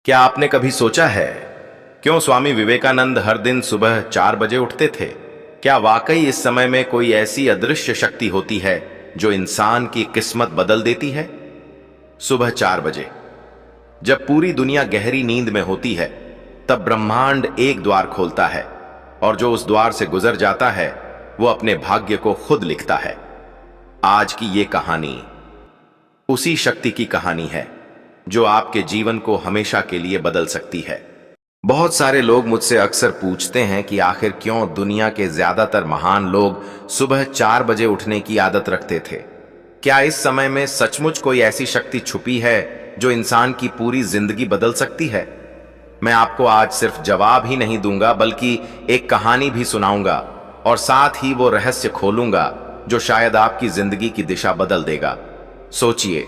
क्या आपने कभी सोचा है क्यों स्वामी विवेकानंद हर दिन सुबह 4 बजे उठते थे? क्या वाकई इस समय में कोई ऐसी अदृश्य शक्ति होती है जो इंसान की किस्मत बदल देती है? सुबह 4 बजे जब पूरी दुनिया गहरी नींद में होती है, तब ब्रह्मांड एक द्वार खोलता है और जो उस द्वार से गुजर जाता है वो अपने भाग्य को खुद लिखता है। आज की ये कहानी उसी शक्ति की कहानी है जो आपके जीवन को हमेशा के लिए बदल सकती है। बहुत सारे लोग मुझसे अक्सर पूछते हैं कि आखिर क्यों दुनिया के ज्यादातर महान लोग सुबह 4 बजे उठने की आदत रखते थे। क्या इस समय में सचमुच कोई ऐसी शक्ति छुपी है जो इंसान की पूरी जिंदगी बदल सकती है? मैं आपको आज सिर्फ जवाब ही नहीं दूंगा, बल्कि एक कहानी भी सुनाऊंगा और साथ ही वो रहस्य खोलूंगा जो शायद आपकी जिंदगी की दिशा बदल देगा। सोचिए,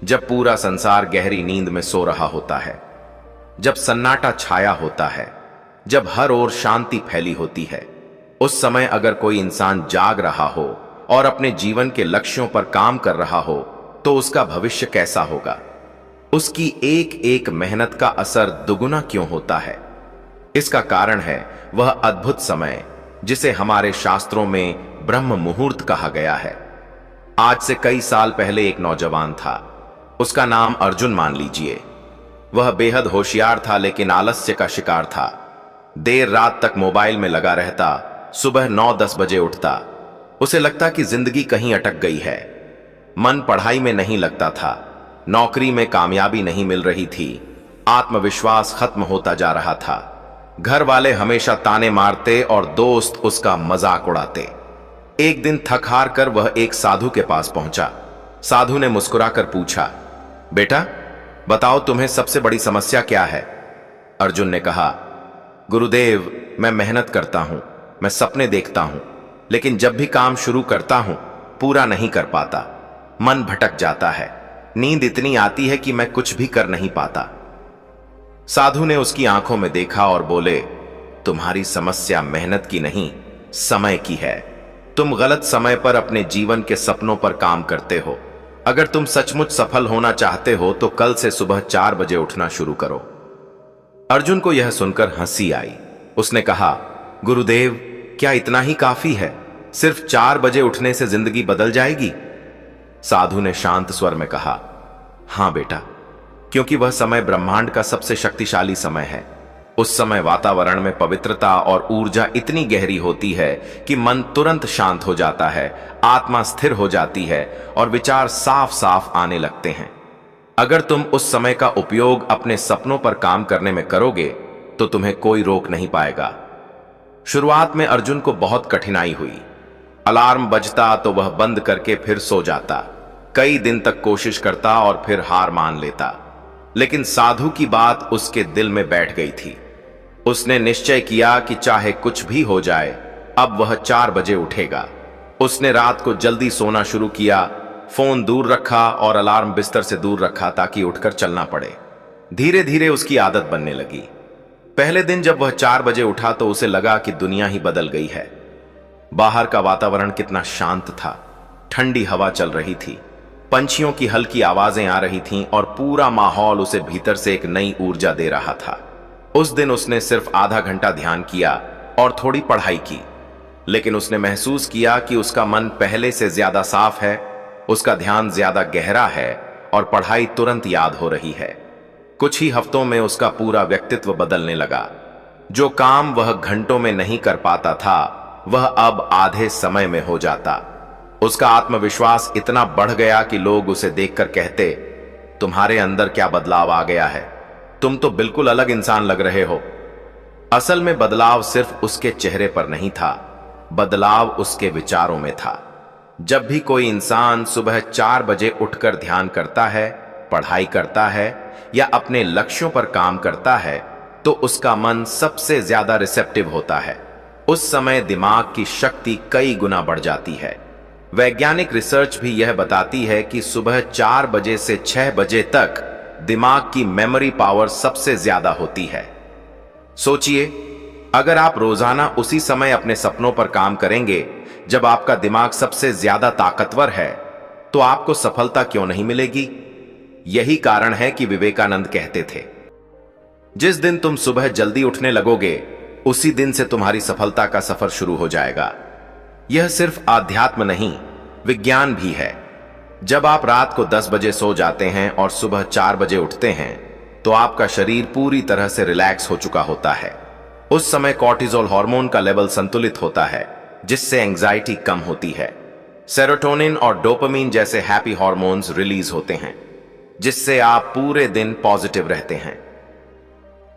जब पूरा संसार गहरी नींद में सो रहा होता है, जब सन्नाटा छाया होता है, जब हर ओर शांति फैली होती है, उस समय अगर कोई इंसान जाग रहा हो और अपने जीवन के लक्ष्यों पर काम कर रहा हो, तो उसका भविष्य कैसा होगा? उसकी एक एक मेहनत का असर दुगुना क्यों होता है? इसका कारण है वह अद्भुत समय जिसे हमारे शास्त्रों में ब्रह्म मुहूर्त कहा गया है। आज से कई साल पहले एक नौजवान था। उसका नाम अर्जुन मान लीजिए। वह बेहद होशियार था, लेकिन आलस्य का शिकार था। देर रात तक मोबाइल में लगा रहता, सुबह 9-10 बजे उठता। उसे लगता कि जिंदगी कहीं अटक गई है। मन पढ़ाई में नहीं लगता था, नौकरी में कामयाबी नहीं मिल रही थी, आत्मविश्वास खत्म होता जा रहा था। घर वाले हमेशा ताने मारते और दोस्त उसका मजाक उड़ाते। एक दिन थक हार कर वह एक साधु के पास पहुंचा। साधु ने मुस्कुराकर पूछा, बेटा बताओ, तुम्हें सबसे बड़ी समस्या क्या है? अर्जुन ने कहा, गुरुदेव, मैं मेहनत करता हूं, मैं सपने देखता हूं, लेकिन जब भी काम शुरू करता हूं पूरा नहीं कर पाता। मन भटक जाता है, नींद इतनी आती है कि मैं कुछ भी कर नहीं पाता। साधु ने उसकी आंखों में देखा और बोले, तुम्हारी समस्या मेहनत की नहीं, समय की है। तुम गलत समय पर अपने जीवन के सपनों पर काम करते हो। अगर तुम सचमुच सफल होना चाहते हो तो कल से सुबह 4 बजे उठना शुरू करो। अर्जुन को यह सुनकर हंसी आई। उसने कहा, गुरुदेव, क्या इतना ही काफी है? सिर्फ 4 बजे उठने से जिंदगी बदल जाएगी? साधु ने शांत स्वर में कहा, हां बेटा, क्योंकि वह समय ब्रह्मांड का सबसे शक्तिशाली समय है। उस समय वातावरण में पवित्रता और ऊर्जा इतनी गहरी होती है कि मन तुरंत शांत हो जाता है, आत्मा स्थिर हो जाती है और विचार साफ साफ आने लगते हैं। अगर तुम उस समय का उपयोग अपने सपनों पर काम करने में करोगे तो तुम्हें कोई रोक नहीं पाएगा। शुरुआत में अर्जुन को बहुत कठिनाई हुई। अलार्म बजता तो वह बंद करके फिर सो जाता, कई दिन तक कोशिश करता और फिर हार मान लेता। लेकिन साधु की बात उसके दिल में बैठ गई थी। उसने निश्चय किया कि चाहे कुछ भी हो जाए, अब वह 4 बजे उठेगा। उसने रात को जल्दी सोना शुरू किया, फोन दूर रखा और अलार्म बिस्तर से दूर रखा ताकि उठकर चलना पड़े। धीरे धीरे उसकी आदत बनने लगी। पहले दिन जब वह 4 बजे उठा तो उसे लगा कि दुनिया ही बदल गई है। बाहर का वातावरण कितना शांत था, ठंडी हवा चल रही थी, पंछियों की हल्की आवाजें आ रही थीं और पूरा माहौल उसे भीतर से एक नई ऊर्जा दे रहा था। उस दिन उसने सिर्फ आधा घंटा ध्यान किया और थोड़ी पढ़ाई की, लेकिन उसने महसूस किया कि उसका मन पहले से ज्यादा साफ है, उसका ध्यान ज्यादा गहरा है और पढ़ाई तुरंत याद हो रही है। कुछ ही हफ्तों में उसका पूरा व्यक्तित्व बदलने लगा। जो काम वह घंटों में नहीं कर पाता था, वह अब आधे समय में हो जाता। उसका आत्मविश्वास इतना बढ़ गया कि लोग उसे देखकर कहते, तुम्हारे अंदर क्या बदलाव आ गया है? तुम तो बिल्कुल अलग इंसान लग रहे हो। असल में बदलाव सिर्फ उसके चेहरे पर नहीं था, बदलाव उसके विचारों में था। जब भी कोई इंसान सुबह 4 बजे उठकर ध्यान करता है, पढ़ाई करता है या अपने लक्ष्यों पर काम करता है, तो उसका मन सबसे ज्यादा रिसेप्टिव होता है। उस समय दिमाग की शक्ति कई गुना बढ़ जाती है। वैज्ञानिक रिसर्च भी यह बताती है कि सुबह 4 बजे से 6 बजे तक दिमाग की मेमोरी पावर सबसे ज्यादा होती है। सोचिए, अगर आप रोजाना उसी समय अपने सपनों पर काम करेंगे, जब आपका दिमाग सबसे ज्यादा ताकतवर है, तो आपको सफलता क्यों नहीं मिलेगी? यही कारण है कि विवेकानंद कहते थे, जिस दिन तुम सुबह जल्दी उठने लगोगे, उसी दिन से तुम्हारी सफलता का सफर शुरू हो जाएगा। यह सिर्फ आध्यात्म नहीं, विज्ञान भी है। जब आप रात को 10 बजे सो जाते हैं और सुबह 4 बजे उठते हैं, तो आपका शरीर पूरी तरह से रिलैक्स हो चुका होता है। उस समय कॉर्टिसोल हार्मोन का लेवल संतुलित होता है, जिससे एंजाइटी कम होती है। सेरोटोनिन और डोपामिन जैसे हैप्पी हार्मोन्स रिलीज होते हैं, जिससे आप पूरे दिन पॉजिटिव रहते हैं।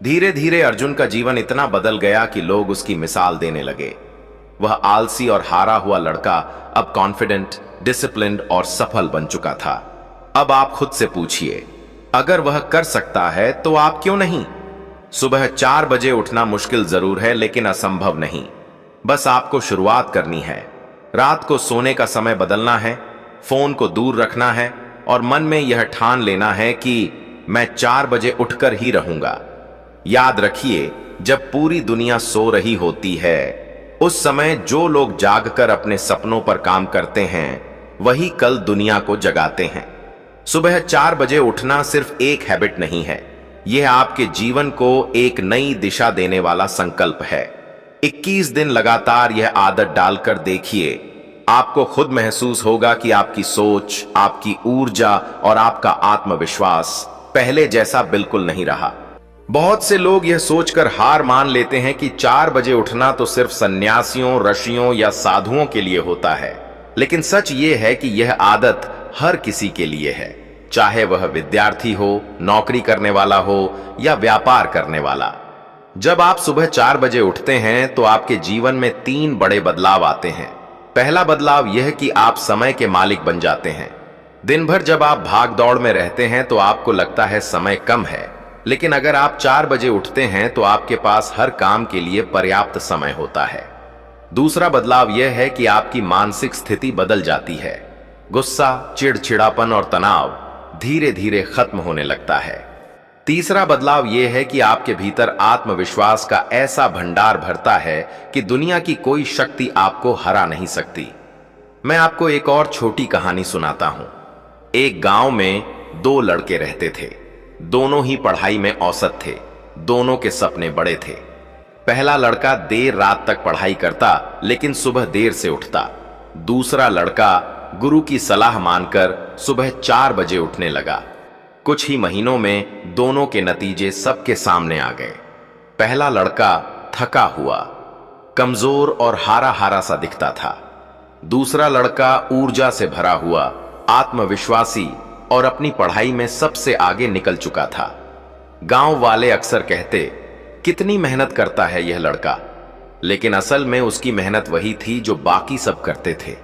धीरे धीरे अर्जुन का जीवन इतना बदल गया कि लोग उसकी मिसाल देने लगे। वह आलसी और हारा हुआ लड़का अब कॉन्फिडेंट, डिसिप्लिन्ड और सफल बन चुका था। अब आप खुद से पूछिए, अगर वह कर सकता है तो आप क्यों नहीं? सुबह 4 बजे उठना मुश्किल जरूर है, लेकिन असंभव नहीं। बस आपको शुरुआत करनी है। रात को सोने का समय बदलना है, फोन को दूर रखना है और मन में यह ठान लेना है कि मैं 4 बजे उठकर ही रहूंगा। याद रखिए, जब पूरी दुनिया सो रही होती है, उस समय जो लोग जागकर अपने सपनों पर काम करते हैं, वही कल दुनिया को जगाते हैं। सुबह 4 बजे उठना सिर्फ एक हैबिट नहीं है, यह आपके जीवन को एक नई दिशा देने वाला संकल्प है। 21 दिन लगातार यह आदत डालकर देखिए, आपको खुद महसूस होगा कि आपकी सोच, आपकी ऊर्जा और आपका आत्मविश्वास पहले जैसा बिल्कुल नहीं रहा। बहुत से लोग यह सोचकर हार मान लेते हैं कि 4 बजे उठना तो सिर्फ सन्यासियों, ऋषियों या साधुओं के लिए होता है। लेकिन सच यह है कि यह आदत हर किसी के लिए है, चाहे वह विद्यार्थी हो, नौकरी करने वाला हो या व्यापार करने वाला। जब आप सुबह 4 बजे उठते हैं तो आपके जीवन में 3 बड़े बदलाव आते हैं। पहला बदलाव यह कि आप समय के मालिक बन जाते हैं। दिन भर जब आप भाग दौड़ में रहते हैं तो आपको लगता है समय कम है, लेकिन अगर आप 4 बजे उठते हैं तो आपके पास हर काम के लिए पर्याप्त समय होता है। दूसरा बदलाव यह है कि आपकी मानसिक स्थिति बदल जाती है। गुस्सा, चिड़चिड़ापन और तनाव धीरे धीरे खत्म होने लगता है। तीसरा बदलाव यह है कि आपके भीतर आत्मविश्वास का ऐसा भंडार भरता है कि दुनिया की कोई शक्ति आपको हरा नहीं सकती। मैं आपको एक और छोटी कहानी सुनाता हूं। एक गांव में 2 लड़के रहते थे। दोनों ही पढ़ाई में औसत थे। दोनों के सपने बड़े थे। पहला लड़का देर रात तक पढ़ाई करता, लेकिन सुबह देर से उठता। दूसरा लड़का गुरु की सलाह मानकर सुबह 4 बजे उठने लगा। कुछ ही महीनों में दोनों के नतीजे सबके सामने आ गए। पहला लड़का थका हुआ, कमजोर और हारा हारा सा दिखता था। दूसरा लड़का ऊर्जा से भरा हुआ, आत्मविश्वासी और अपनी पढ़ाई में सबसे आगे निकल चुका था। गांव वाले अक्सर कहते, कितनी मेहनत करता है यह लड़का, लेकिन असल में उसकी मेहनत वही थी जो बाकी सब करते थे।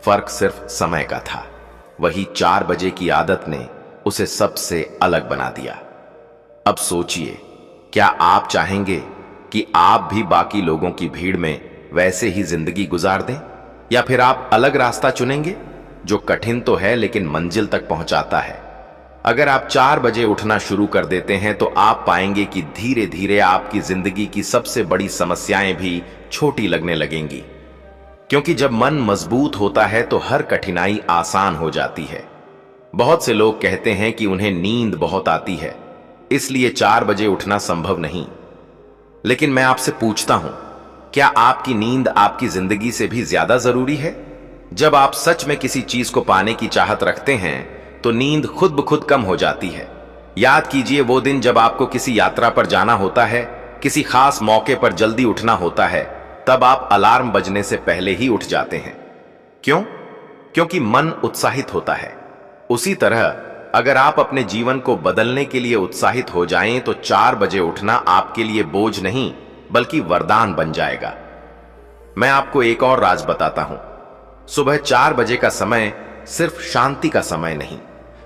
फर्क सिर्फ समय का था। वही 4 बजे की आदत ने उसे सबसे अलग बना दिया। अब सोचिए, क्या आप चाहेंगे कि आप भी बाकी लोगों की भीड़ में वैसे ही जिंदगी गुजार दें, या फिर आप अलग रास्ता चुनेंगे जो कठिन तो है लेकिन मंजिल तक पहुंचाता है? अगर आप 4 बजे उठना शुरू कर देते हैं तो आप पाएंगे कि धीरे धीरे आपकी जिंदगी की सबसे बड़ी समस्याएं भी छोटी लगने लगेंगी। क्योंकि जब मन मजबूत होता है तो हर कठिनाई आसान हो जाती है। बहुत से लोग कहते हैं कि उन्हें नींद बहुत आती है, इसलिए 4 बजे उठना संभव नहीं। लेकिन मैं आपसे पूछता हूं, क्या आपकी नींद आपकी जिंदगी से भी ज्यादा जरूरी है? जब आप सच में किसी चीज को पाने की चाहत रखते हैं तो नींद खुद ब खुद कम हो जाती है। याद कीजिए वो दिन जब आपको किसी यात्रा पर जाना होता है, किसी खास मौके पर जल्दी उठना होता है, तब आप अलार्म बजने से पहले ही उठ जाते हैं। क्यों? क्योंकि मन उत्साहित होता है। उसी तरह अगर आप अपने जीवन को बदलने के लिए उत्साहित हो जाएं तो 4 बजे उठना आपके लिए बोझ नहीं बल्कि वरदान बन जाएगा। मैं आपको एक और राज बताता हूं। सुबह 4 बजे का समय सिर्फ शांति का समय नहीं,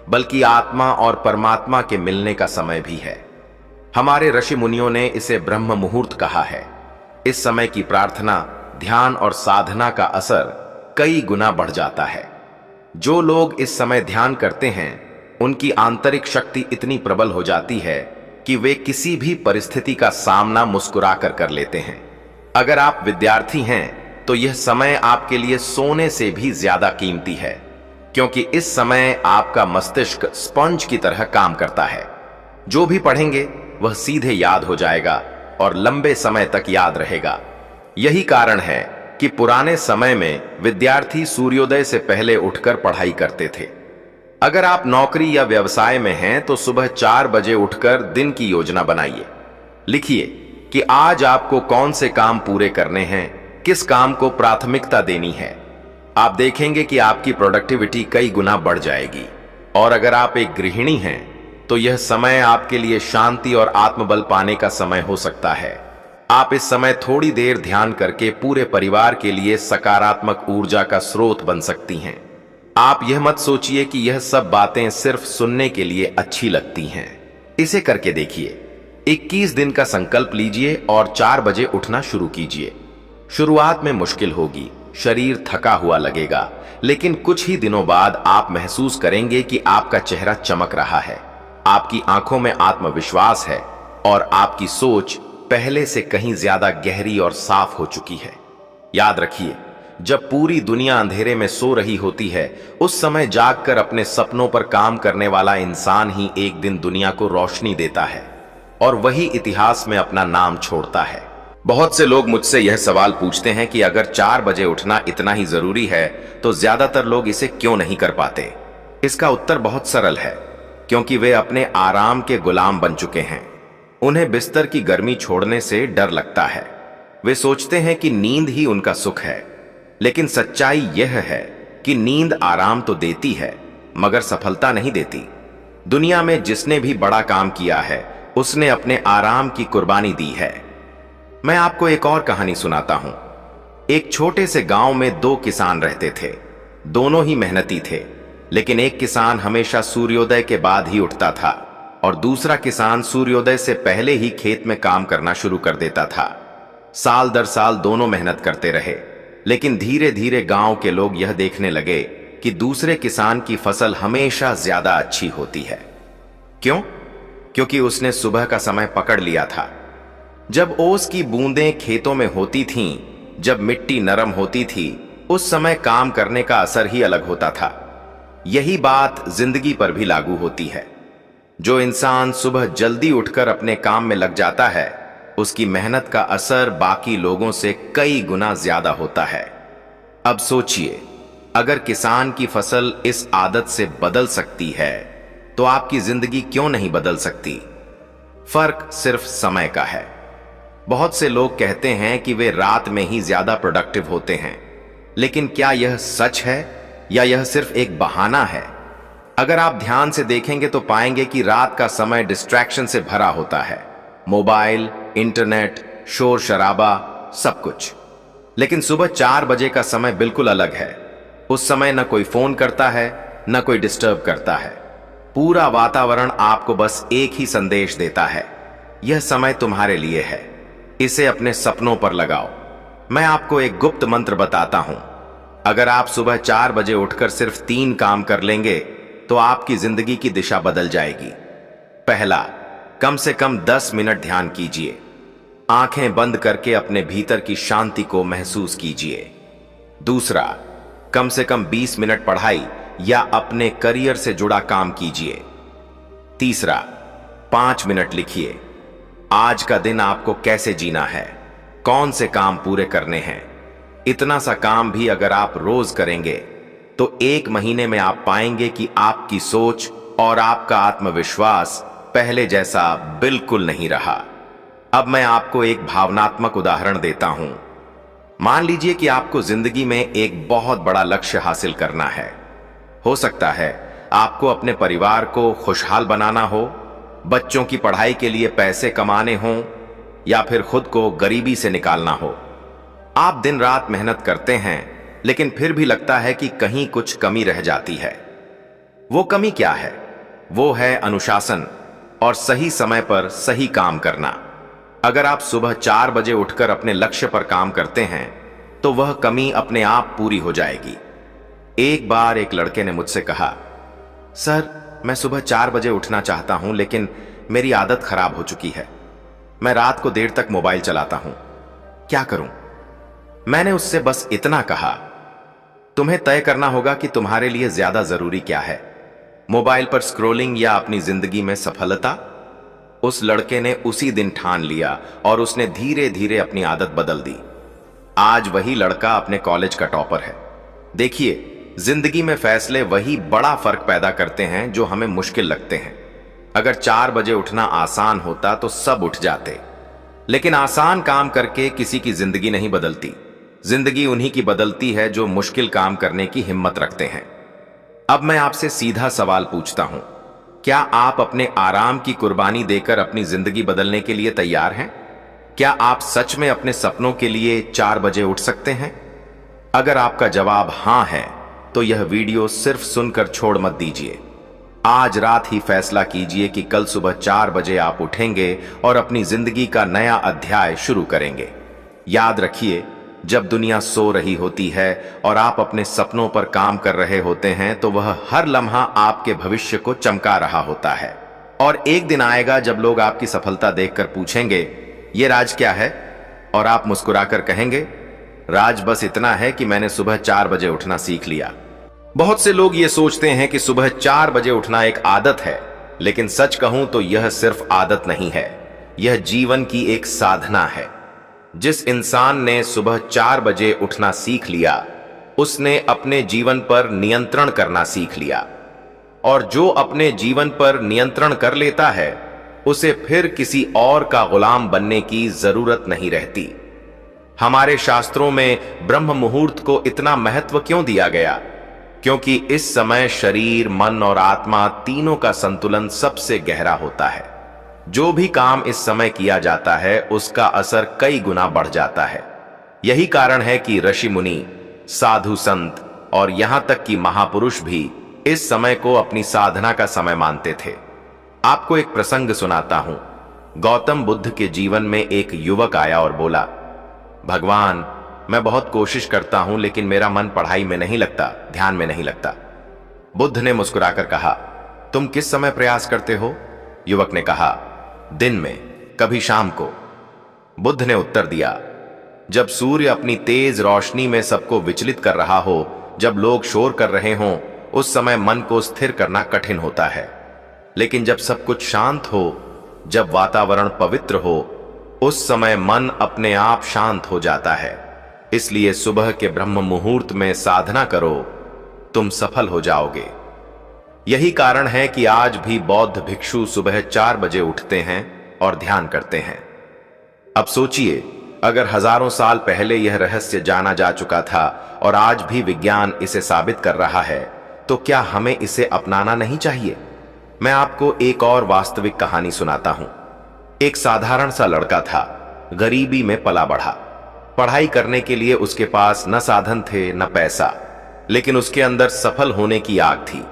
बल्कि आत्मा और परमात्मा के मिलने का समय भी है। हमारे ऋषि मुनियों ने इसे ब्रह्म मुहूर्त कहा है। इस समय की प्रार्थना, ध्यान और साधना का असर कई गुना बढ़ जाता है। जो लोग इस समय ध्यान करते हैं, उनकी आंतरिक शक्ति इतनी प्रबल हो जाती है कि वे किसी भी परिस्थिति का सामना मुस्कुराकर कर लेते हैं। अगर आप विद्यार्थी हैं तो यह समय आपके लिए सोने से भी ज्यादा कीमती है, क्योंकि इस समय आपका मस्तिष्क स्पंज की तरह काम करता है। जो भी पढ़ेंगे वह सीधे याद हो जाएगा और लंबे समय तक याद रहेगा। यही कारण है कि पुराने समय में विद्यार्थी सूर्योदय से पहले उठकर पढ़ाई करते थे। अगर आप नौकरी या व्यवसाय में हैं तो सुबह 4 बजे उठकर दिन की योजना बनाइए। लिखिए कि आज आपको कौन से काम पूरे करने हैं, किस काम को प्राथमिकता देनी है। आप देखेंगे कि आपकी प्रोडक्टिविटी कई गुना बढ़ जाएगी। और अगर आप एक गृहिणी हैं तो यह समय आपके लिए शांति और आत्मबल पाने का समय हो सकता है। आप इस समय थोड़ी देर ध्यान करके पूरे परिवार के लिए सकारात्मक ऊर्जा का स्रोत बन सकती हैं। आप यह मत सोचिए कि यह सब बातें सिर्फ सुनने के लिए अच्छी लगती हैं। इसे करके देखिए। 21 दिन का संकल्प लीजिए और 4 बजे उठना शुरू कीजिए। शुरुआत में मुश्किल होगी, शरीर थका हुआ लगेगा, लेकिन कुछ ही दिनों बाद आप महसूस करेंगे कि आपका चेहरा चमक रहा है, आपकी आंखों में आत्मविश्वास है और आपकी सोच पहले से कहीं ज्यादा गहरी और साफ हो चुकी है। याद रखिए, जब पूरी दुनिया अंधेरे में सो रही होती है, उस समय जागकर अपने सपनों पर काम करने वाला इंसान ही एक दिन दुनिया को रोशनी देता है और वही इतिहास में अपना नाम छोड़ता है। बहुत से लोग मुझसे यह सवाल पूछते हैं कि अगर 4 बजे उठना इतना ही जरूरी है तो ज्यादातर लोग इसे क्यों नहीं कर पाते। इसका उत्तर बहुत सरल है, क्योंकि वे अपने आराम के गुलाम बन चुके हैं। उन्हें बिस्तर की गर्मी छोड़ने से डर लगता है। वे सोचते हैं कि नींद ही उनका सुख है, लेकिन सच्चाई यह है कि नींद आराम तो देती है मगर सफलता नहीं देती। दुनिया में जिसने भी बड़ा काम किया है उसने अपने आराम की कुर्बानी दी है। मैं आपको एक और कहानी सुनाता हूं। एक छोटे से गांव में 2 किसान रहते थे। दोनों ही मेहनती थे, लेकिन एक किसान हमेशा सूर्योदय के बाद ही उठता था और दूसरा किसान सूर्योदय से पहले ही खेत में काम करना शुरू कर देता था। साल दर साल दोनों मेहनत करते रहे, लेकिन धीरे धीरे गांव के लोग यह देखने लगे कि दूसरे किसान की फसल हमेशा ज्यादा अच्छी होती है। क्यों? क्योंकि उसने सुबह का समय पकड़ लिया था। जब ओस की बूंदें खेतों में होती थीं, जब मिट्टी नरम होती थी, उस समय काम करने का असर ही अलग होता था। यही बात जिंदगी पर भी लागू होती है। जो इंसान सुबह जल्दी उठकर अपने काम में लग जाता है, उसकी मेहनत का असर बाकी लोगों से कई गुना ज्यादा होता है। अब सोचिए, अगर किसान की फसल इस आदत से बदल सकती है तो आपकी जिंदगी क्यों नहीं बदल सकती? फर्क सिर्फ समय का है। बहुत से लोग कहते हैं कि वे रात में ही ज्यादा प्रोडक्टिव होते हैं, लेकिन क्या यह सच है या यह सिर्फ एक बहाना है? अगर आप ध्यान से देखेंगे तो पाएंगे कि रात का समय डिस्ट्रैक्शन से भरा होता है। मोबाइल, इंटरनेट, शोर शराबा, सब कुछ। लेकिन सुबह 4 बजे का समय बिल्कुल अलग है। उस समय न कोई फोन करता है, न कोई डिस्टर्ब करता है। पूरा वातावरण आपको बस एक ही संदेश देता है, यह समय तुम्हारे लिए है, इसे अपने सपनों पर लगाओ। मैं आपको एक गुप्त मंत्र बताता हूं। अगर आप सुबह 4 बजे उठकर सिर्फ 3 काम कर लेंगे तो आपकी जिंदगी की दिशा बदल जाएगी। पहला, कम से कम 10 मिनट ध्यान कीजिए। आंखें बंद करके अपने भीतर की शांति को महसूस कीजिए। दूसरा, कम से कम 20 मिनट पढ़ाई या अपने करियर से जुड़ा काम कीजिए। तीसरा, 5 मिनट लिखिए, आज का दिन आपको कैसे जीना है, कौन से काम पूरे करने हैं। इतना सा काम भी अगर आप रोज करेंगे तो 1 महीने में आप पाएंगे कि आपकी सोच और आपका आत्मविश्वास पहले जैसा बिल्कुल नहीं रहा। अब मैं आपको एक भावनात्मक उदाहरण देता हूं। मान लीजिए कि आपको जिंदगी में एक बहुत बड़ा लक्ष्य हासिल करना है। हो सकता है आपको अपने परिवार को खुशहाल बनाना हो, बच्चों की पढ़ाई के लिए पैसे कमाने हों या फिर खुद को गरीबी से निकालना हो। आप दिन रात मेहनत करते हैं, लेकिन फिर भी लगता है कि कहीं कुछ कमी रह जाती है। वो कमी क्या है? वो है अनुशासन और सही समय पर सही काम करना। अगर आप सुबह 4 बजे उठकर अपने लक्ष्य पर काम करते हैं तो वह कमी अपने आप पूरी हो जाएगी। एक बार एक लड़के ने मुझसे कहा, सर, मैं सुबह 4 बजे उठना चाहता हूं, लेकिन मेरी आदत खराब हो चुकी है। मैं रात को देर तक मोबाइल चलाता हूं, क्या करूं? मैंने उससे बस इतना कहा, तुम्हें तय करना होगा कि तुम्हारे लिए ज्यादा जरूरी क्या है, मोबाइल पर स्क्रॉलिंग या अपनी जिंदगी में सफलता। उस लड़के ने उसी दिन ठान लिया और उसने धीरे धीरे अपनी आदत बदल दी। आज वही लड़का अपने कॉलेज का टॉपर है। देखिए, जिंदगी में फैसले वही बड़ा फर्क पैदा करते हैं जो हमें मुश्किल लगते हैं। अगर 4 बजे उठना आसान होता तो सब उठ जाते, लेकिन आसान काम करके किसी की जिंदगी नहीं बदलती। जिंदगी उन्हीं की बदलती है जो मुश्किल काम करने की हिम्मत रखते हैं। अब मैं आपसे सीधा सवाल पूछता हूं, क्या आप अपने आराम की कुर्बानी देकर अपनी जिंदगी बदलने के लिए तैयार हैं? क्या आप सच में अपने सपनों के लिए 4 बजे उठ सकते हैं? अगर आपका जवाब हां है, तो यह वीडियो सिर्फ सुनकर छोड़ मत दीजिए। आज रात ही फैसला कीजिए कि कल सुबह 4 बजे आप उठेंगे और अपनी जिंदगी का नया अध्याय शुरू करेंगे। याद रखिए, जब दुनिया सो रही होती है और आप अपने सपनों पर काम कर रहे होते हैं, तो वह हर लम्हा आपके भविष्य को चमका रहा होता है। और एक दिन आएगा जब लोग आपकी सफलता देखकर पूछेंगे, ये राज क्या है? और आप मुस्कुराकर कहेंगे, राज बस इतना है कि मैंने सुबह 4 बजे उठना सीख लिया। बहुत से लोग ये सोचते हैं कि सुबह 4 बजे उठना एक आदत है, लेकिन सच कहूं तो यह सिर्फ आदत नहीं है, यह जीवन की एक साधना है। जिस इंसान ने सुबह 4 बजे उठना सीख लिया, उसने अपने जीवन पर नियंत्रण करना सीख लिया। और जो अपने जीवन पर नियंत्रण कर लेता है, उसे फिर किसी और का गुलाम बनने की जरूरत नहीं रहती। हमारे शास्त्रों में ब्रह्म मुहूर्त को इतना महत्व क्यों दिया गया? क्योंकि इस समय शरीर, मन और आत्मा तीनों का संतुलन सबसे गहरा होता है। जो भी काम इस समय किया जाता है, उसका असर कई गुना बढ़ जाता है। यही कारण है कि ऋषि मुनि, साधु संत और यहां तक कि महापुरुष भी इस समय को अपनी साधना का समय मानते थे। आपको एक प्रसंग सुनाता हूं। गौतम बुद्ध के जीवन में एक युवक आया और बोला, भगवान, मैं बहुत कोशिश करता हूं लेकिन मेरा मन पढ़ाई में नहीं लगता, ध्यान में नहीं लगता। बुद्ध ने मुस्कुराकर कहा, तुम किस समय प्रयास करते हो? युवक ने कहा, दिन में, कभी शाम को। बुद्ध ने उत्तर दिया, जब सूर्य अपनी तेज रोशनी में सबको विचलित कर रहा हो, जब लोग शोर कर रहे हों, उस समय मन को स्थिर करना कठिन होता है। लेकिन जब सब कुछ शांत हो, जब वातावरण पवित्र हो, उस समय मन अपने आप शांत हो जाता है। इसलिए सुबह के ब्रह्म मुहूर्त में साधना करो, तुम सफल हो जाओगे। यही कारण है कि आज भी बौद्ध भिक्षु सुबह 4 बजे उठते हैं और ध्यान करते हैं। अब सोचिए, अगर हजारों साल पहले यह रहस्य जाना जा चुका था और आज भी विज्ञान इसे साबित कर रहा है, तो क्या हमें इसे अपनाना नहीं चाहिए? मैं आपको एक और वास्तविक कहानी सुनाता हूं। एक साधारण सा लड़का था, गरीबी में पला बढ़ा। पढ़ाई करने के लिए उसके पास न साधन थे न पैसा, लेकिन उसके अंदर सफल होने की आग थी।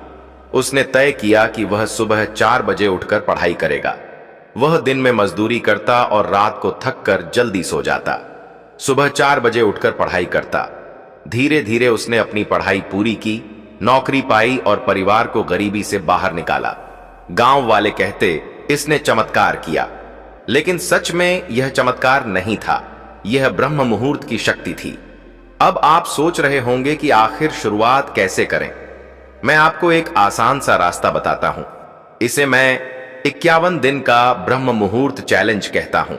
उसने तय किया कि वह सुबह 4 बजे उठकर पढ़ाई करेगा। वह दिन में मजदूरी करता और रात को थककर जल्दी सो जाता। सुबह 4 बजे उठकर पढ़ाई करता। धीरे धीरे उसने अपनी पढ़ाई पूरी की, नौकरी पाई और परिवार को गरीबी से बाहर निकाला। गांव वाले कहते, इसने चमत्कार किया, लेकिन सच में यह चमत्कार नहीं था, यह ब्रह्म मुहूर्त की शक्ति थी। अब आप सोच रहे होंगे कि आखिर शुरुआत कैसे करें। मैं आपको एक आसान सा रास्ता बताता हूं। इसे मैं 51 दिन का ब्रह्म मुहूर्त चैलेंज कहता हूं।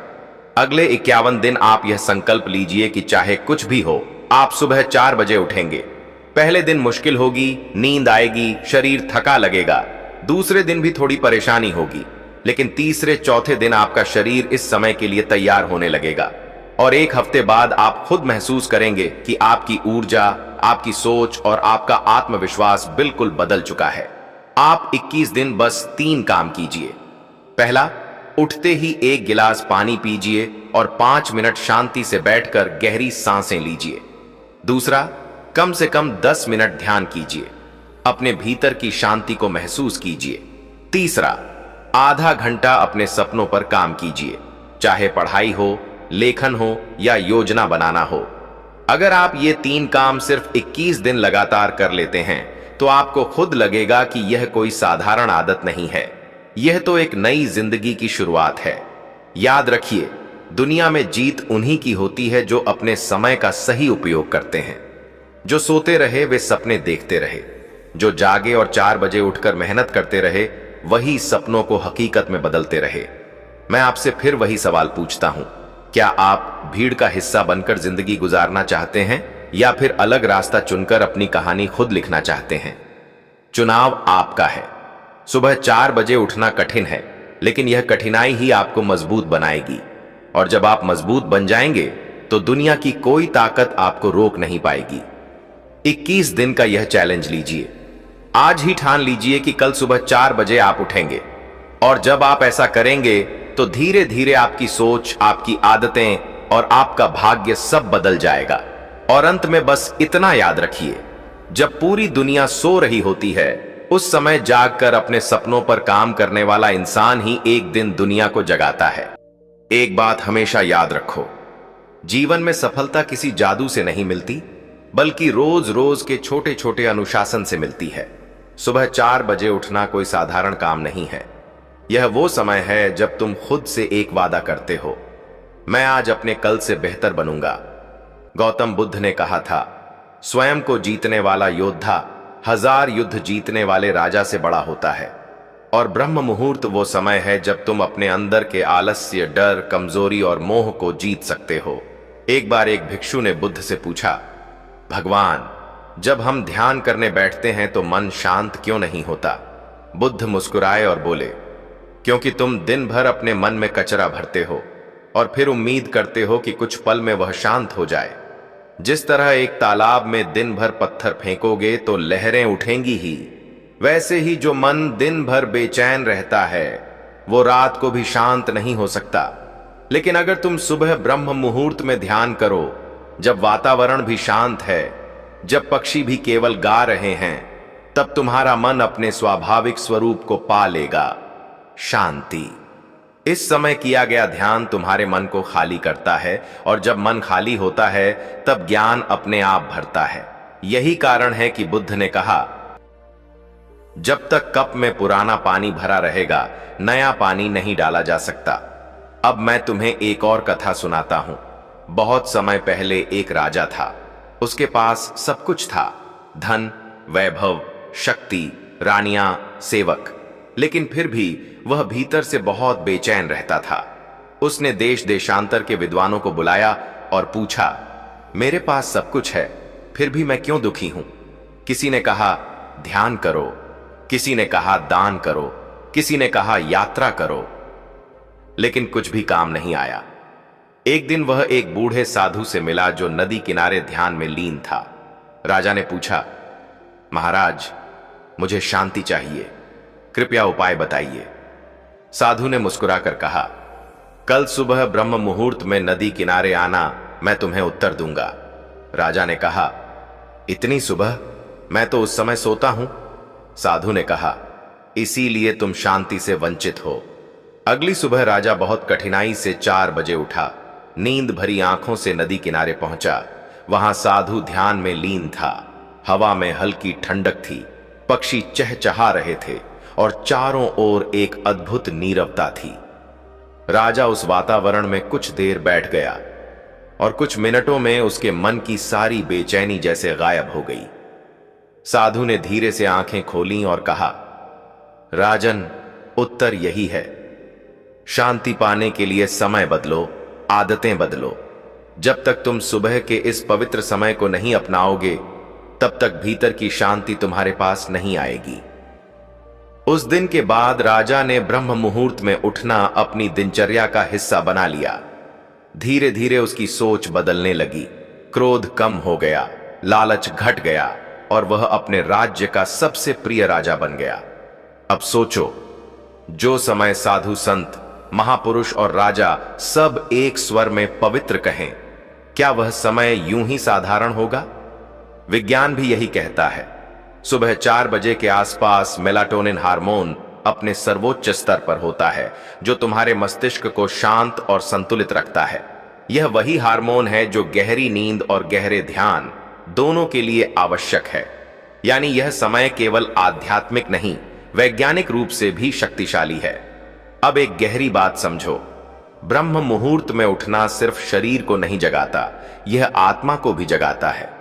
अगले 51 दिन आप यह संकल्प लीजिए कि चाहे कुछ भी हो, आप सुबह 4 बजे उठेंगे। पहले दिन मुश्किल होगी, नींद आएगी, शरीर थका लगेगा। दूसरे दिन भी थोड़ी परेशानी होगी, लेकिन तीसरे चौथे दिन आपका शरीर इस समय के लिए तैयार होने लगेगा। और एक हफ्ते बाद आप खुद महसूस करेंगे कि आपकी ऊर्जा, आपकी सोच और आपका आत्मविश्वास बिल्कुल बदल चुका है। आप 21 दिन बस 3 काम कीजिए। पहला, उठते ही 1 गिलास पानी पीजिए और 5 मिनट शांति से बैठकर गहरी सांसें लीजिए। दूसरा, कम से कम 10 मिनट ध्यान कीजिए, अपने भीतर की शांति को महसूस कीजिए। तीसरा, आधा घंटा अपने सपनों पर काम कीजिए, चाहे पढ़ाई हो, लेखन हो या योजना बनाना हो। अगर आप ये 3 काम सिर्फ 21 दिन लगातार कर लेते हैं, तो आपको खुद लगेगा कि यह कोई साधारण आदत नहीं है, यह तो एक नई जिंदगी की शुरुआत है। याद रखिए, दुनिया में जीत उन्हीं की होती है जो अपने समय का सही उपयोग करते हैं। जो सोते रहे वे सपने देखते रहे, जो जागे और 4 बजे उठकर मेहनत करते रहे, वही सपनों को हकीकत में बदलते रहे। मैं आपसे फिर वही सवाल पूछता हूं, क्या आप भीड़ का हिस्सा बनकर जिंदगी गुजारना चाहते हैं या फिर अलग रास्ता चुनकर अपनी कहानी खुद लिखना चाहते हैं? चुनाव आपका है। सुबह 4 बजे उठना कठिन है, लेकिन यह कठिनाई ही आपको मजबूत बनाएगी। और जब आप मजबूत बन जाएंगे तो दुनिया की कोई ताकत आपको रोक नहीं पाएगी। 21 दिन का यह चैलेंज लीजिए। आज ही ठान लीजिए कि कल सुबह 4 बजे आप उठेंगे। और जब आप ऐसा करेंगे तो धीरे धीरे आपकी सोच, आपकी आदतें और आपका भाग्य सब बदल जाएगा। और अंत में बस इतना याद रखिए, जब पूरी दुनिया सो रही होती है, उस समय जागकर अपने सपनों पर काम करने वाला इंसान ही एक दिन दुनिया को जगाता है। एक बात हमेशा याद रखो, जीवन में सफलता किसी जादू से नहीं मिलती, बल्कि रोज रोज के छोटे छोटे अनुशासन से मिलती है। सुबह 4 बजे उठना कोई साधारण काम नहीं है। यह वो समय है जब तुम खुद से एक वादा करते हो, मैं आज अपने कल से बेहतर बनूंगा। गौतम बुद्ध ने कहा था, स्वयं को जीतने वाला योद्धा 1000 युद्ध जीतने वाले राजा से बड़ा होता है। और ब्रह्म मुहूर्त वो समय है जब तुम अपने अंदर के आलस्य, डर, कमजोरी और मोह को जीत सकते हो। एक बार एक भिक्षु ने बुद्ध से पूछा, भगवान, जब हम ध्यान करने बैठते हैं तो मन शांत क्यों नहीं होता? बुद्ध मुस्कुराए और बोले, क्योंकि तुम दिन भर अपने मन में कचरा भरते हो और फिर उम्मीद करते हो कि कुछ पल में वह शांत हो जाए। जिस तरह एक तालाब में दिन भर पत्थर फेंकोगे तो लहरें उठेंगी ही, वैसे ही जो मन दिन भर बेचैन रहता है वो रात को भी शांत नहीं हो सकता। लेकिन अगर तुम सुबह ब्रह्म मुहूर्त में ध्यान करो, जब वातावरण भी शांत है, जब पक्षी भी केवल गा रहे हैं, तब तुम्हारा मन अपने स्वाभाविक स्वरूप को पा लेगा, शांति। इस समय किया गया ध्यान तुम्हारे मन को खाली करता है, और जब मन खाली होता है तब ज्ञान अपने आप भरता है। यही कारण है कि बुद्ध ने कहा, जब तक कप में पुराना पानी भरा रहेगा, नया पानी नहीं डाला जा सकता। अब मैं तुम्हें एक और कथा सुनाता हूं। बहुत समय पहले एक राजा था। उसके पास सब कुछ था, धन, वैभव, शक्ति, रानियां, सेवक, लेकिन फिर भी वह भीतर से बहुत बेचैन रहता था। उसने देश देशांतर के विद्वानों को बुलाया और पूछा, मेरे पास सब कुछ है, फिर भी मैं क्यों दुखी हूं? किसी ने कहा ध्यान करो, किसी ने कहा दान करो, किसी ने कहा यात्रा करो, लेकिन कुछ भी काम नहीं आया। एक दिन वह एक बूढ़े साधु से मिला जो नदी किनारे ध्यान में लीन था। राजा ने पूछा, महाराज, मुझे शांति चाहिए, कृपया उपाय बताइए। साधु ने मुस्कुराकर कहा, कल सुबह ब्रह्म मुहूर्त में नदी किनारे आना, मैं तुम्हें उत्तर दूंगा। राजा ने कहा, इतनी सुबह? मैं तो उस समय सोता हूं। साधु ने कहा, इसीलिए तुम शांति से वंचित हो। अगली सुबह राजा बहुत कठिनाई से 4 बजे उठा, नींद भरी आंखों से नदी किनारे पहुंचा। वहां साधु ध्यान में लीन था। हवा में हल्की ठंडक थी, पक्षी चहचहा रहे थे और चारों ओर एक अद्भुत नीरवता थी। राजा उस वातावरण में कुछ देर बैठ गया और कुछ मिनटों में उसके मन की सारी बेचैनी जैसे गायब हो गई। साधु ने धीरे से आंखें खोलीं और कहा, राजन, उत्तर यही है, शांति पाने के लिए समय बदलो, आदतें बदलो। जब तक तुम सुबह के इस पवित्र समय को नहीं अपनाओगे, तब तक भीतर की शांति तुम्हारे पास नहीं आएगी। उस दिन के बाद राजा ने ब्रह्म मुहूर्त में उठना अपनी दिनचर्या का हिस्सा बना लिया। धीरे धीरे उसकी सोच बदलने लगी, क्रोध कम हो गया, लालच घट गया और वह अपने राज्य का सबसे प्रिय राजा बन गया। अब सोचो, जो समय साधु, संत, महापुरुष और राजा सब एक स्वर में पवित्र कहें, क्या वह समय यूं ही साधारण होगा? विज्ञान भी यही कहता है। सुबह 4 बजे के आसपास मेलाटोनिन हार्मोन अपने सर्वोच्च स्तर पर होता है, जो तुम्हारे मस्तिष्क को शांत और संतुलित रखता है। यह वही हार्मोन है जो गहरी नींद और गहरे ध्यान दोनों के लिए आवश्यक है। यानी यह समय केवल आध्यात्मिक नहीं, वैज्ञानिक रूप से भी शक्तिशाली है। अब एक गहरी बात समझो, ब्रह्म मुहूर्त में उठना सिर्फ शरीर को नहीं जगाता, यह आत्मा को भी जगाता है।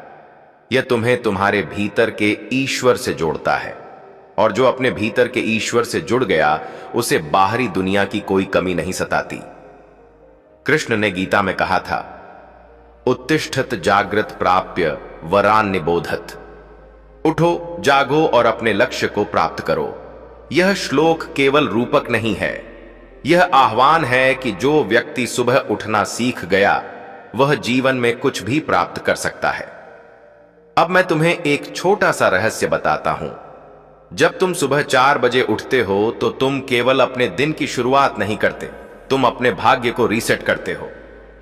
यह तुम्हें तुम्हारे भीतर के ईश्वर से जोड़ता है। और जो अपने भीतर के ईश्वर से जुड़ गया उसे बाहरी दुनिया की कोई कमी नहीं सताती। कृष्ण ने गीता में कहा था, उत्तिष्ठत जागृत प्राप्य वरान निबोधत। उठो, जागो और अपने लक्ष्य को प्राप्त करो। यह श्लोक केवल रूपक नहीं है, यह आह्वान है कि जो व्यक्ति सुबह उठना सीख गया वह जीवन में कुछ भी प्राप्त कर सकता है। अब मैं तुम्हें एक छोटा सा रहस्य बताता हूं। जब तुम सुबह 4 बजे उठते हो तो तुम केवल अपने दिन की शुरुआत नहीं करते, तुम अपने भाग्य को रीसेट करते हो।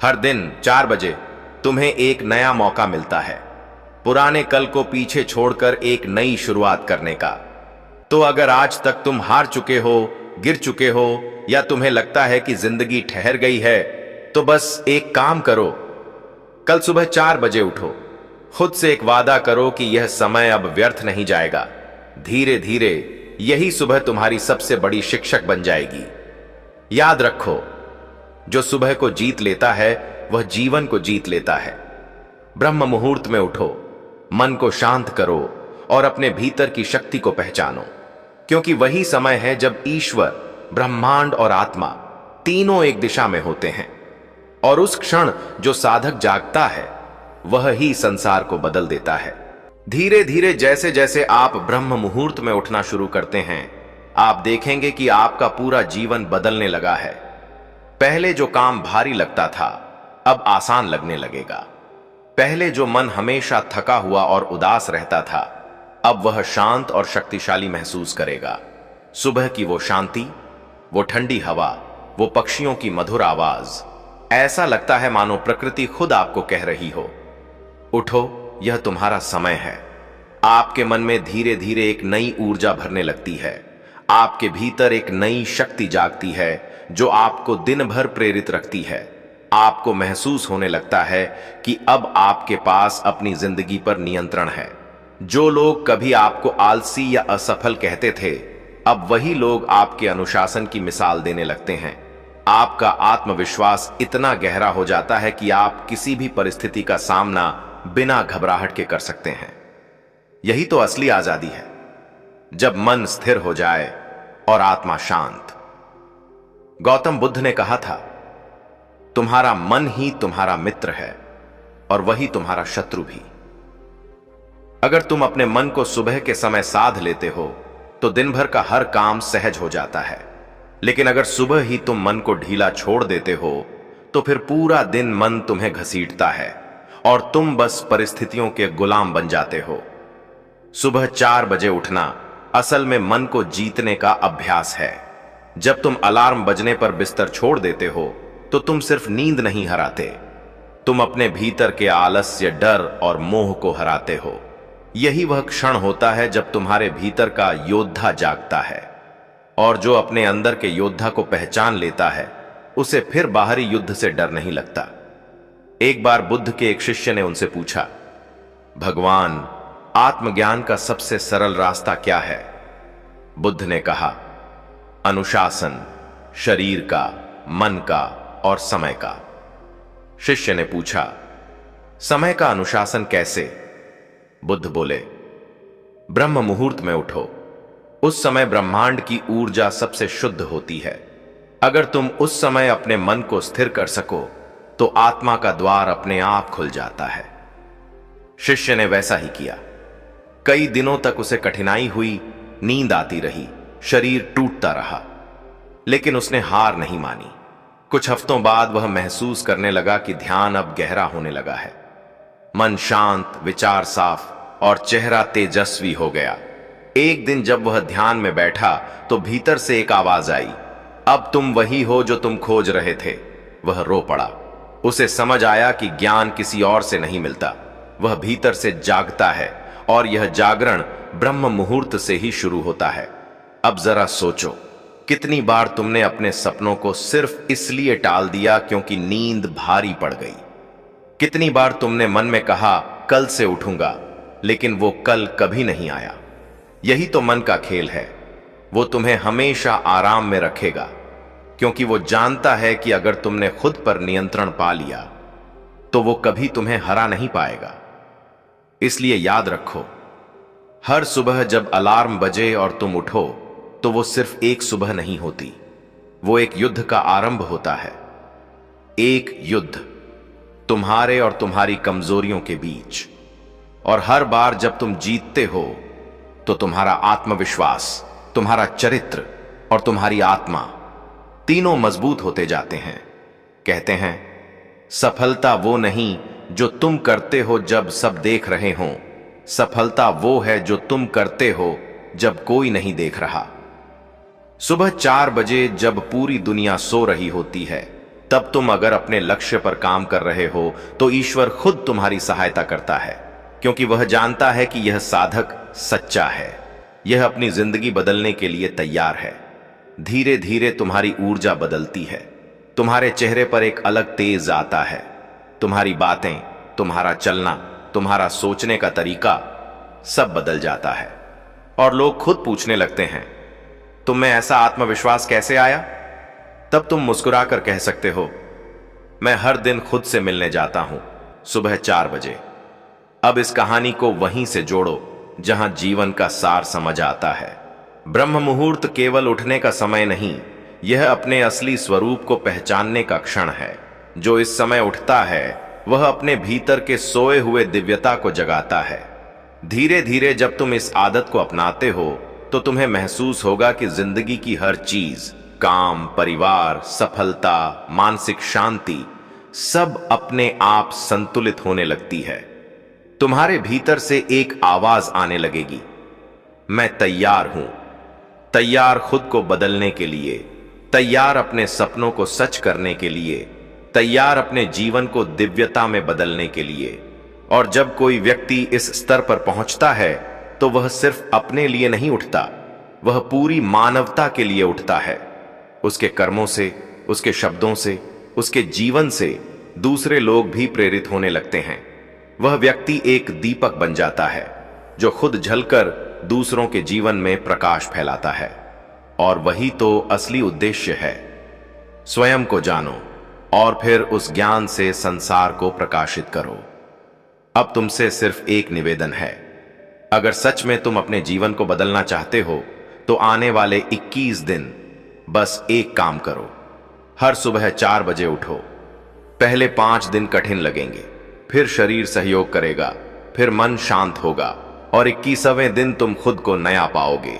हर दिन 4 बजे तुम्हें एक नया मौका मिलता है, पुराने कल को पीछे छोड़कर एक नई शुरुआत करने का। तो अगर आज तक तुम हार चुके हो, गिर चुके हो या तुम्हें लगता है कि जिंदगी ठहर गई है, तो बस एक काम करो, कल सुबह 4 बजे उठो। खुद से एक वादा करो कि यह समय अब व्यर्थ नहीं जाएगा। धीरे धीरे यही सुबह तुम्हारी सबसे बड़ी शिक्षक बन जाएगी। याद रखो, जो सुबह को जीत लेता है वह जीवन को जीत लेता है। ब्रह्म मुहूर्त में उठो, मन को शांत करो और अपने भीतर की शक्ति को पहचानो, क्योंकि वही समय है जब ईश्वर, ब्रह्मांड और आत्मा तीनों एक दिशा में होते हैं। और उस क्षण जो साधक जागता है वह ही संसार को बदल देता है। धीरे धीरे जैसे जैसे आप ब्रह्म मुहूर्त में उठना शुरू करते हैं, आप देखेंगे कि आपका पूरा जीवन बदलने लगा है। पहले जो काम भारी लगता था अब आसान लगने लगेगा। पहले जो मन हमेशा थका हुआ और उदास रहता था अब वह शांत और शक्तिशाली महसूस करेगा। सुबह की वो शांति, वो ठंडी हवा, वो पक्षियों की मधुर आवाज, ऐसा लगता है मानो प्रकृति खुद आपको कह रही हो, उठो, यह तुम्हारा समय है। आपके मन में धीरे धीरे एक नई ऊर्जा भरने लगती है। आपके भीतर एक नई शक्ति जागती है जो आपको दिन भर प्रेरित रखती है। आपको महसूस होने लगता है कि अब आपके पास अपनी जिंदगी पर नियंत्रण है। जो लोग कभी आपको आलसी या असफल कहते थे, अब वही लोग आपके अनुशासन की मिसाल देने लगते हैं। आपका आत्मविश्वास इतना गहरा हो जाता है कि आप किसी भी परिस्थिति का सामना बिना घबराहट के कर सकते हैं। यही तो असली आजादी है, जब मन स्थिर हो जाए और आत्मा शांत। गौतम बुद्ध ने कहा था, तुम्हारा मन ही तुम्हारा मित्र है और वही तुम्हारा शत्रु भी। अगर तुम अपने मन को सुबह के समय साध लेते हो तो दिन भर का हर काम सहज हो जाता है। लेकिन अगर सुबह ही तुम मन को ढीला छोड़ देते हो तो फिर पूरा दिन मन तुम्हें घसीटता है और तुम बस परिस्थितियों के गुलाम बन जाते हो। सुबह 4 बजे उठना असल में मन को जीतने का अभ्यास है। जब तुम अलार्म बजने पर बिस्तर छोड़ देते हो तो तुम सिर्फ नींद नहीं हराते, तुम अपने भीतर के आलस्य, डर और मोह को हराते हो। यही वह क्षण होता है जब तुम्हारे भीतर का योद्धा जागता है, और जो अपने अंदर के योद्धा को पहचान लेता है उसे फिर बाहरी युद्ध से डर नहीं लगता। एक बार बुद्ध के एक शिष्य ने उनसे पूछा, भगवान, आत्मज्ञान का सबसे सरल रास्ता क्या है? बुद्ध ने कहा, अनुशासन, शरीर का, मन का और समय का। शिष्य ने पूछा, समय का अनुशासन कैसे? बुद्ध बोले, ब्रह्म मुहूर्त में उठो। उस समय ब्रह्मांड की ऊर्जा सबसे शुद्ध होती है। अगर तुम उस समय अपने मन को स्थिर कर सको तो आत्मा का द्वार अपने आप खुल जाता है। शिष्य ने वैसा ही किया। कई दिनों तक उसे कठिनाई हुई, नींद आती रही, शरीर टूटता रहा, लेकिन उसने हार नहीं मानी। कुछ हफ्तों बाद वह महसूस करने लगा कि ध्यान अब गहरा होने लगा है। मन शांत, विचार साफ और चेहरा तेजस्वी हो गया। एक दिन जब वह ध्यान में बैठा तो भीतर से एक आवाज आई, अब तुम वही हो जो तुम खोज रहे थे। वह रो पड़ा। उसे समझ आया कि ज्ञान किसी और से नहीं मिलता, वह भीतर से जागता है और यह जागरण ब्रह्म मुहूर्त से ही शुरू होता है। अब जरा सोचो, कितनी बार तुमने अपने सपनों को सिर्फ इसलिए टाल दिया क्योंकि नींद भारी पड़ गई। कितनी बार तुमने मन में कहा कल से उठूंगा, लेकिन वो कल कभी नहीं आया। यही तो मन का खेल है। वो तुम्हें हमेशा आराम में रखेगा, क्योंकि वो जानता है कि अगर तुमने खुद पर नियंत्रण पा लिया तो वो कभी तुम्हें हरा नहीं पाएगा। इसलिए याद रखो, हर सुबह जब अलार्म बजे और तुम उठो तो वो सिर्फ एक सुबह नहीं होती, वो एक युद्ध का आरंभ होता है। एक युद्ध तुम्हारे और तुम्हारी कमजोरियों के बीच। और हर बार जब तुम जीतते हो तो तुम्हारा आत्मविश्वास, तुम्हारा चरित्र और तुम्हारी आत्मा तीनों मजबूत होते जाते हैं। कहते हैं सफलता वो नहीं जो तुम करते हो जब सब देख रहे हों, सफलता वो है जो तुम करते हो जब कोई नहीं देख रहा। सुबह 4 बजे जब पूरी दुनिया सो रही होती है, तब तुम अगर अपने लक्ष्य पर काम कर रहे हो तो ईश्वर खुद तुम्हारी सहायता करता है, क्योंकि वह जानता है कि यह साधक सच्चा है, यह अपनी जिंदगी बदलने के लिए तैयार है। धीरे धीरे तुम्हारी ऊर्जा बदलती है, तुम्हारे चेहरे पर एक अलग तेज आता है, तुम्हारी बातें, तुम्हारा चलना, तुम्हारा सोचने का तरीका सब बदल जाता है। और लोग खुद पूछने लगते हैं तुम में ऐसा आत्मविश्वास कैसे आया? तब तुम मुस्कुराकर कह सकते हो मैं हर दिन खुद से मिलने जाता हूं सुबह 4 बजे। अब इस कहानी को वहीं से जोड़ो जहां जीवन का सार समझ आता है। ब्रह्म मुहूर्त केवल उठने का समय नहीं, यह अपने असली स्वरूप को पहचानने का क्षण है। जो इस समय उठता है वह अपने भीतर के सोए हुए दिव्यता को जगाता है। धीरे धीरे जब तुम इस आदत को अपनाते हो तो तुम्हें महसूस होगा कि जिंदगी की हर चीज, काम, परिवार, सफलता, मानसिक शांति सब अपने आप संतुलित होने लगती है। तुम्हारे भीतर से एक आवाज आने लगेगी, मैं तैयार हूं, तैयार खुद को बदलने के लिए, तैयार अपने सपनों को सच करने के लिए, तैयार अपने जीवन को दिव्यता में बदलने के लिए। और जब कोई व्यक्ति इस स्तर पर पहुंचता है तो वह सिर्फ अपने लिए नहीं उठता, वह पूरी मानवता के लिए उठता है। उसके कर्मों से, उसके शब्दों से, उसके जीवन से दूसरे लोग भी प्रेरित होने लगते हैं। वह व्यक्ति एक दीपक बन जाता है जो खुद जलकर दूसरों के जीवन में प्रकाश फैलाता है। और वही तो असली उद्देश्य है। स्वयं को जानो और फिर उस ज्ञान से संसार को प्रकाशित करो। अब तुमसे सिर्फ एक निवेदन है, अगर सच में तुम अपने जीवन को बदलना चाहते हो तो आने वाले 21 दिन बस एक काम करो, हर सुबह 4 बजे उठो। पहले 5 दिन कठिन लगेंगे, फिर शरीर सहयोग करेगा, फिर मन शांत होगा और 21वें दिन तुम खुद को नया पाओगे।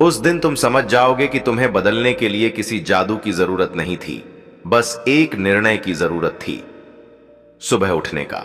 उस दिन तुम समझ जाओगे कि तुम्हें बदलने के लिए किसी जादू की जरूरत नहीं थी, बस एक निर्णय की जरूरत थी, सुबह उठने का।